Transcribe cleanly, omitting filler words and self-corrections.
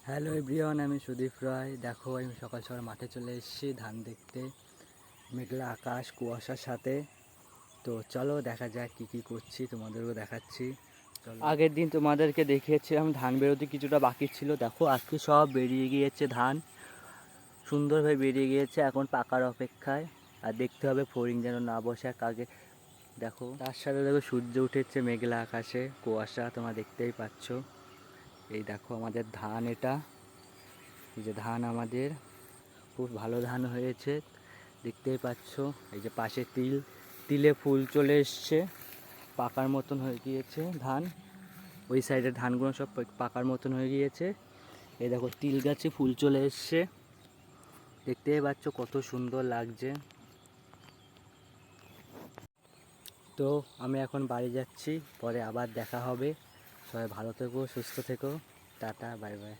Hello everyone, আমি সুদীপ রায়। দেখো, আমি সকাল সকাল মাঠে চলে এসেছি ধান দেখতে। মেঘলা আকাশ, কুয়াশার সাথে। তো চলো দেখা যাক কী কী করছি, তোমাদেরও দেখাচ্ছি। চলো। আগের দিন তোমাদেরকে দেখিয়েছিলাম ধান বেরোতে কিছুটা বাকি ছিল। দেখো আজকে সব বেরিয়ে গিয়েছে ধান, সুন্দরভাবে বেরিয়ে গিয়েছে। এখন পাকার অপেক্ষায়। আর দেখতে হবে ফড়িং যেন না বসে আগে। দেখো তার সাথে দেখো সূর্য উঠেছে মেঘলা আকাশে, কুয়াশা তোমরা দেখতেই পাচ্ছ। এই দেখো আমাদের ধান, এটা এই যে ধান আমাদের খুব ভালো ধান হয়েছে, দেখতেই পাচ্ছ। এই যে পাশে তিলে ফুল চলে এসছে, পাকার মতন হয়ে গিয়েছে ধান। ওই সাইডের ধানগুলো সব পাকার মতন হয়ে গিয়েছে। এই দেখো তিল গাছে ফুল চলে এসছে, দেখতেই পাচ্ছ কত সুন্দর লাগছে। তো আমি এখন বাড়ি যাচ্ছি, পরে আবার দেখা হবে। সবাই ভালো থেকো, সুস্থ থেকো। Tata, bye bye.